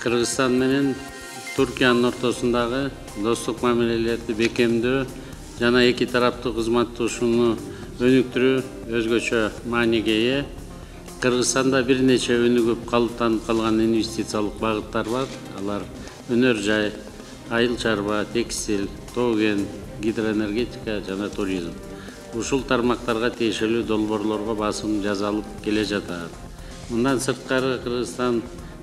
Kırgızstan менен Türkiye'nin ортосундагы достук мамилелерди бекемдөө жана эки тараптуу кызматташууну өнүктүрүү өзгөчө мааниге ээ. Кыргызстанда бир нече өнүгүп калыптанып калган инвестициялык багыттар бар. Алар өнөр жай, айыл чарба, текстиль, тоо кен, гидроэнергетика жана туризм. Ушул тармактарга тиешелүү долбоорлорго басым жасалып келе жатат. Мындан сырткары Кыргызстан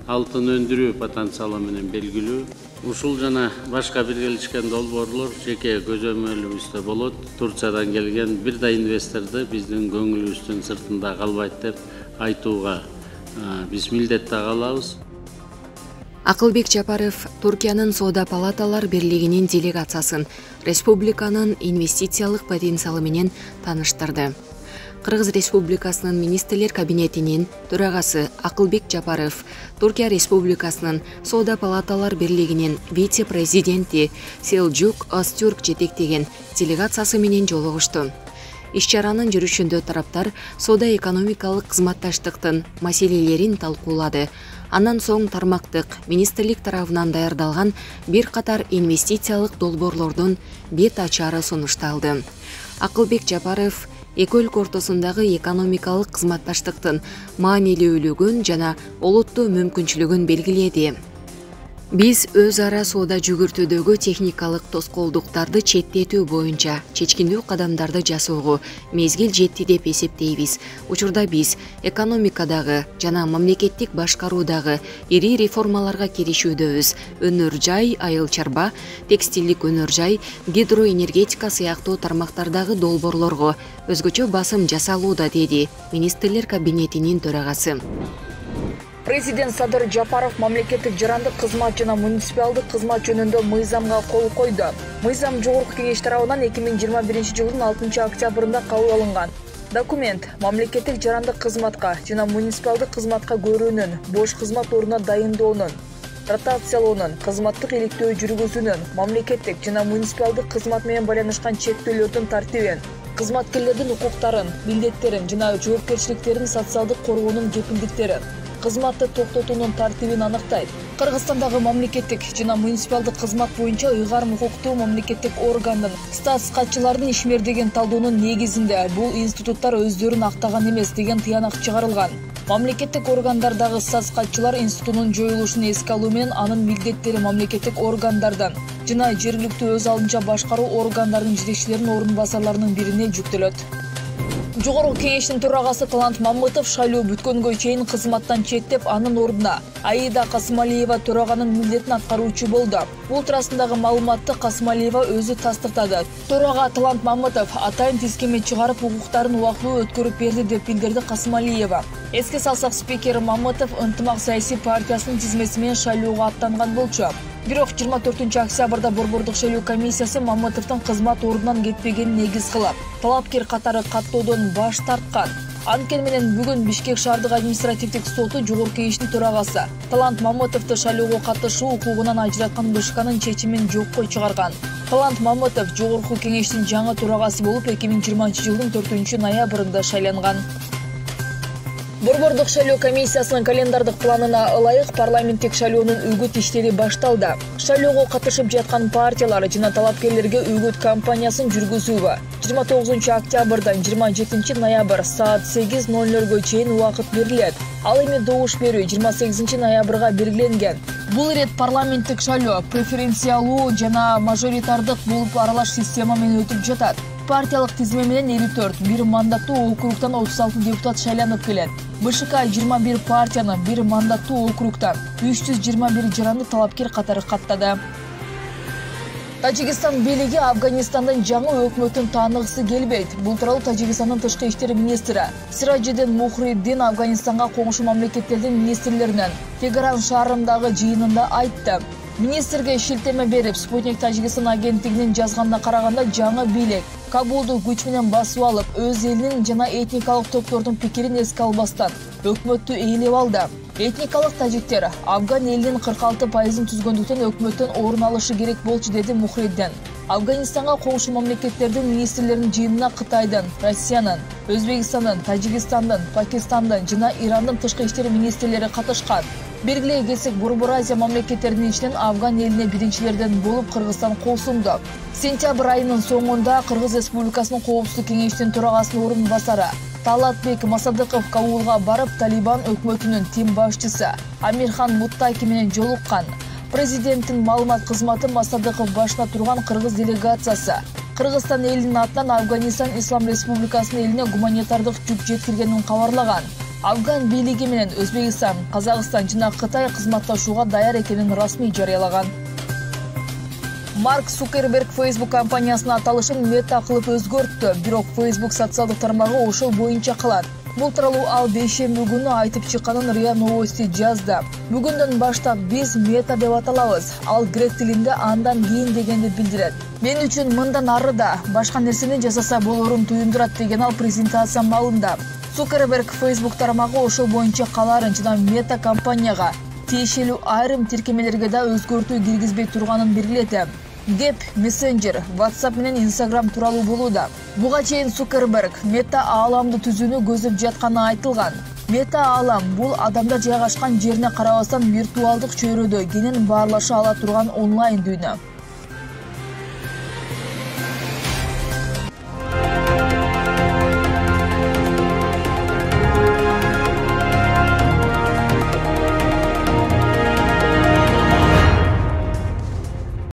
алтын өндүрүү потенциалы менен белгилүү. Ушул жана башка биргелешкен долбоорлор жеке көзөмөлүбүздө болот. Турциядан келген бир да инвесторду биздин көңүлүбүздүн сыртында калбайт деп айтууга биз милдеттүү калабыз. Акылбек Жапаров Түркиянын Соода палаталар бирлигинин делегациясын республиканын инвестициялык потенциалы менен таныштырды. Кыргыз Республикасынын министрлер кабинетинин төрагасы Акылбек Жапаров Түркия Республикасынын Соода палаталар бирлигинин вице-президенти Селжук Астюрк жетектеген делегациясы менен жолугушту. Иш-чаранын жүрүшүндө тараптар соода экономикалык кызматташтыктын маселелерин талкуулады. Андан соң тармактык министрлик тарабынан даярдалган бир катар инвестициялык долбоорлордун бет ачары сунушталды. Акылбек Жапаров эки өлкө ортосундагы экономикалык кызматташтыктын маанилүүлүгүн жана олуттуу мүмкүнчүлүгүн белгиледи. Биз өз ара соода жүгүртүүдөгү техникалык тоскоолдуктарды четтетүү боюнча чечкиндүү кадамдарды жасоого мезгил жетти деп эсептейбиз. Учурда биз экономикадагы жана мамлекеттик башкаруудагы ири реформаларга киришүүдөбүз. Өнөр жай, айыл чарба, текстилдик өнөр жай, гидроэнергетика сыяктуу тармактардагы долбоорлорго өзгөчө басым жасалууда, деди министрлер кабинетинин төрагасы. Президент Садыр Жапаров мамлекеттик жарандык кызмат жана муниципалдык кызмат жөнүндө мыйзамга кол койду. Мыйзам жогорку кеңеш тарабынан 2021 жылдын 6 октябрында кабыл алынган. Документ мамлекеттик жарандык кызматка жана муниципалдык кызматка көрүүнүн, бош кызмат ордуна дайындоонун, ротациялоонун, кызматтык иликтөө жүргүзүүнүн, мамлекеттик жана муниципалдык кызмат менен байланышкан чектөөлөрдүн тартибин, кызматкерлердин укуктарын, милдеттерин жана жоопкерчиликтерин социалдык коргоонун кепилдиктерин, кызматты токтотуунун тартибин аныктайт. Кыргызстандагы мамлекеттик жана муниципалдык кызмат боюнча ыйгарым укуктуу мамлекеттик органдын статус катчылардын ишмердеген талдоонун негизинде бул институттар өздөрүн актаган эмес деген тыянак чыгарылган. Мамлекеттик органдардагы статус катчылар институтунун жоюлушун эске алуу менен анын милдеттери мамлекеттик органдардан жана жергиликтүү өз алдынча башкаруу органдарынын жетекчилеринин орун басарларынын бирине жүктөлөт. Жогорку кеңештин төрагасы Талант Мамытов шайлоо бүткөнгө чейин кызматтан четтеп, анын ордуна Аида Касымалиева төраганын милдетин аткаруучу болду. Бул туурасындагы маалыматты Касымалиева өзү тастыртады. Төрага Талант Мамытов атайын тизкеме чыгарып, укуктарын убактылуу өткөрүп берди деп билдирди Касымалиева. Эске салсак, спикер Мамытов ынтымак саясий партиясынын тизмеси менен шайлоого аттанган болчу. Бирок 24 октябрда Борбордук шайлоо комиссиясы Мамытовдун кызмат ордунан кетпегенин негиз кылып, талапкер катары каттоодон баш тарткан. Анткени менен бүгүн Бишкек шаардык административдик соту жогорку кеңештин төрагасы Талант Мамытовду шайлоого катышуу укугунан ажыраткан БШКнын чечимин жокко чыгарган. Талант Мамытов жогорку кеңештин жаңы төрагасы болуп 2020 жылдын 4 ноябрында шайланган. Борбордук шайлоо комиссиясынын календардык планына ылайык парламенттик шайлоонун үгүт иштери башталды. Шайлоого катышып жаткан партиялар жана талапкерлерге үгүт кампаниясын жүргүзүүгө 29 октябрдан 27 ноябрь саат 8:00 чейин убакыт берилет. Ал эми добуш берүү 28 ноябрга белгиленген. Бул ирет парламенттик шайлоо преференциялуу жана мажоритардык болуп аралаш система менен өтүп жатат. Партиялык тизме менен 54, бир мандаттуу округтан 36 депутат шайланып келет. БШК 21 партияны бир мандаттуу округтан 321 жаранды талапкер катары каттады. Тажикстан бийлиги Афганистандын жаңы өкмөтүн тааныгысы келбейт. Бул тууралуу Тажикстандын тышкы иштер министри Сиражиддин Мухриддин Афганистанга коңшу мамлекеттердин министрлеринин Тегеран шаарындагы жыйынында айтты. Министрге шилтеме берип, Спутник Тажикстан агенттигинин жазганына караганда жаңы бийлик Кабулду күч менен басып алып, өз элинин жана этникалык топтордун пикирин эске албастан өкмөттү ээлеп алды. Этникалык тажиктер Афган элинин 46%-ын түзгөндүктөн өкмөттөн орун алышы керек болчу, деди Мухриддин. Афганистанга коңшу мамлекеттердин министрлеринин жыйынына Кытайдын, Россиянын, Өзбекстандын, Тажикстандын, Пакистандын жана Ирандын тышкы иштер министрлери катышкан. Белгилей кетсек, Борбор Азия мамлекеттеринин ичинен Афган элине биринчилерден болуп Кыргызстан кол сунду. Сентябрь айынын соңунда Кыргыз Республикасынын Коопсуздук кеңешинин төрагасынын орун басары Талатбек Масадыков Кабулга барып, Талибан өкмөтүнүн тим башчысы Амирхан Муттаки менен жолуккан. Президенттин маалымат кызматы Масадыков башына турган кыргыз делегациясы Кыргызстан элинин атынан Афганистан Ислам Республикасынын элине гуманитардык жүк жеткиргенин кабарлаган. Афган бийлиги менен Өзбекстан, Казакстан жана Кытай кызматташууга даяр экенин расмий жарыялаган. Марк Цукерберг Facebook компаниясынын аталышын Мета кылып өзгөрттү, бирок Facebook социалдык тармагы ошол боюнча калат. Бул тууралуу ал бейшемби күнү айтып чыкканын РИА Новости жазды. Бүгүндөн баштап биз Мета деп аталабыз. Ал грек тилинде андан кийин дегенди билдирет. Мен үчүн мындан ары да башка нерсени жасаса болорун туюндурат деген ал презентация маалында. Цукерберг Facebook тармагы ошол боюнча каларын жана Мета компанияга тиешелүү айрым тиркемелерге да өзгөртүү киргизбей турганын белгиледи. Кеп Messenger, WhatsApp менен Instagram тууралуу болууда. Буга чейин Цукерберг Мета ааламды түзүүнү көздөп жатканы айтылган. Мета аалам бул адамдар жайгашкан жерине карабастан виртуалдык чөйрөдө кенен баарлаша ала турган онлайн дүйнө.